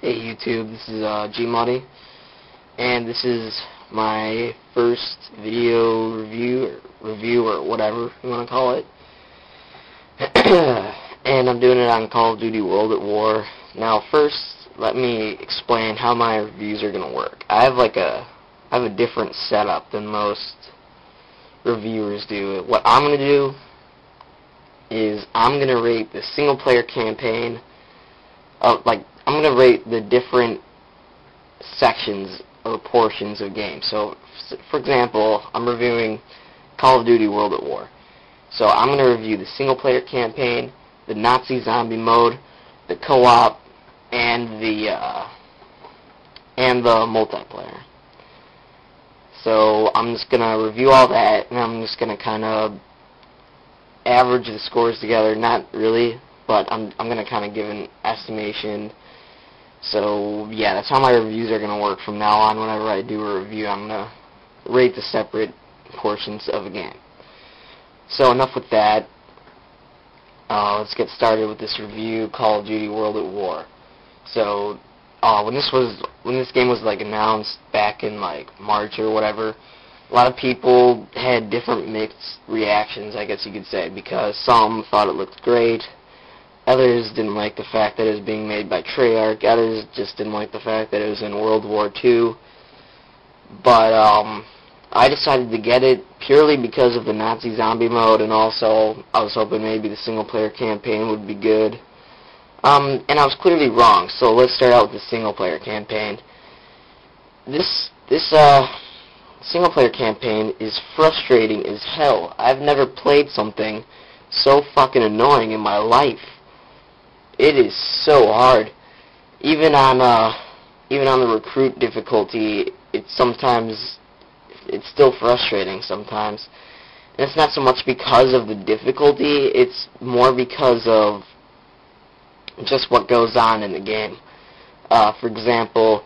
Hey YouTube, this is Gmuddy, and this is my first video review or whatever you want to call it. And I'm doing it on Call of Duty World at War. Now first, let me explain how my reviews are going to work. I have a different setup than most reviewers do. What I'm going to do is I'm going to rate the single player campaign of, I'm going to rate the different sections or portions of games. So, for example, I'm reviewing Call of Duty World at War. So I'm going to review the single-player campaign, the Nazi zombie mode, the co-op, and the multiplayer. So I'm just going to review all that, and I'm just going to kind of average the scores together. Not really, but I'm going to kind of give an estimation. So, yeah, that's how my reviews are going to work from now on. Whenever I do a review, I'm going to rate the separate portions of a game. So, enough with that. Let's get started with this review, Call of Duty World at War. So, when this game was, announced back in, March or whatever, a lot of people had different mixed reactions, I guess you could say, because some thought it looked great. Others didn't like the fact that it was being made by Treyarch. Others just didn't like the fact that it was in World War II. But I decided to get it purely because of the Nazi zombie mode, and also I was hoping maybe the single-player campaign would be good. And I was clearly wrong, so let's start out with the single-player campaign. This single-player campaign is frustrating as hell. I've never played something so fucking annoying in my life. It is so hard. Even on the recruit difficulty, it's still frustrating sometimes. And it's not so much because of the difficulty, it's more because of just what goes on in the game. For example,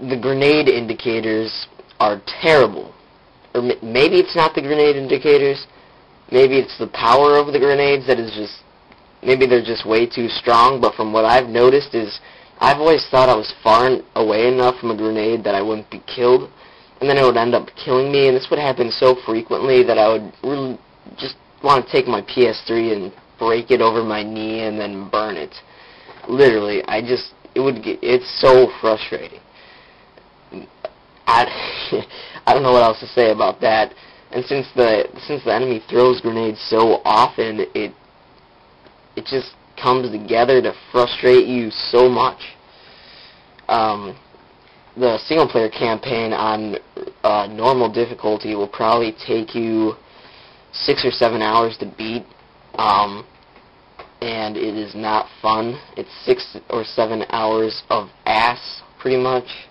the grenade indicators are terrible. Or maybe it's not the grenade indicators, maybe it's the power of the grenades that is just, maybe they're just way too strong, but from what I've noticed is I've always thought I was far away enough from a grenade that I wouldn't be killed, and then it would end up killing me, and this would happen so frequently that I would really just want to take my PS3 and break it over my knee and then burn it. Literally, it's so frustrating. I don't know what else to say about that. And since the enemy throws grenades so often, it just comes together to frustrate you so much. The single-player campaign on normal difficulty will probably take you 6 or 7 hours to beat, and it is not fun. It's 6 or 7 hours of ass, pretty much,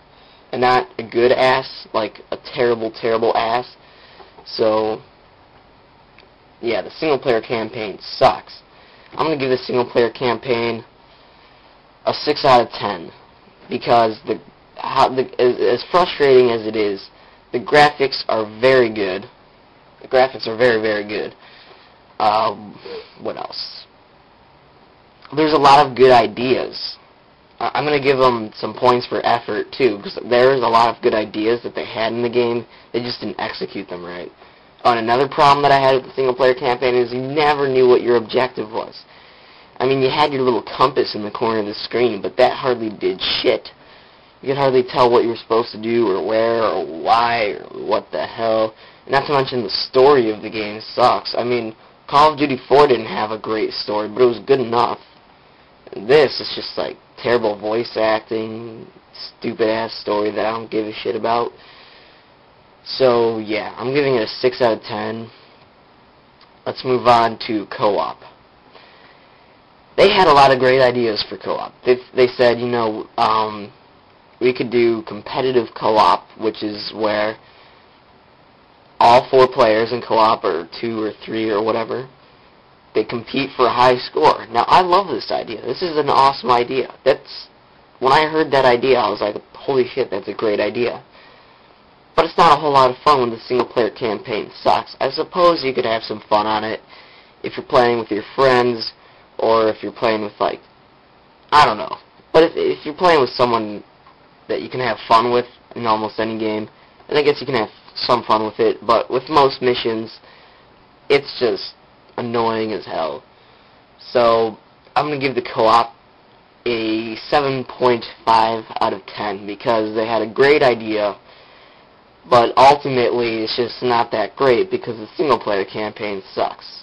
and not a good ass, like a terrible, terrible ass. So, yeah, the single-player campaign sucks. I'm going to give the single-player campaign a 6 out of 10 because as frustrating as it is, the graphics are very good. The graphics are very, very good. What else? There's a lot of good ideas. I'm going to give them some points for effort, too, because there's a lot of good ideas that they had in the game. They just didn't execute them right. And another problem that I had with the single-player campaign is you never knew what your objective was. I mean, you had your little compass in the corner of the screen, but that hardly did shit. You could hardly tell what you were supposed to do, or where, or why, or what the hell. And not to mention the story of the game sucks. I mean, Call of Duty 4 didn't have a great story, but it was good enough. And this is just, terrible voice acting, stupid-ass story that I don't give a shit about. So, yeah, I'm giving it a 6 out of 10. Let's move on to co-op. They had a lot of great ideas for co-op. They said, we could do competitive co-op, which is where all 4 players in co-op, or 2 or 3 or whatever, they compete for a high score. Now, I love this idea. This is an awesome idea. When I heard that idea, I was like, holy shit, that's a great idea. But it's not a whole lot of fun when the single-player campaign sucks. I suppose you could have some fun on it if you're playing with your friends, or if you're playing with, I don't know. But if you're playing with someone that you can have fun with in almost any game, and I guess you can have some fun with it, but with most missions, it's just annoying as hell. So I'm going to give the co-op a 7.5 out of 10 because they had a great idea, but ultimately it's just not that great because the single-player campaign sucks.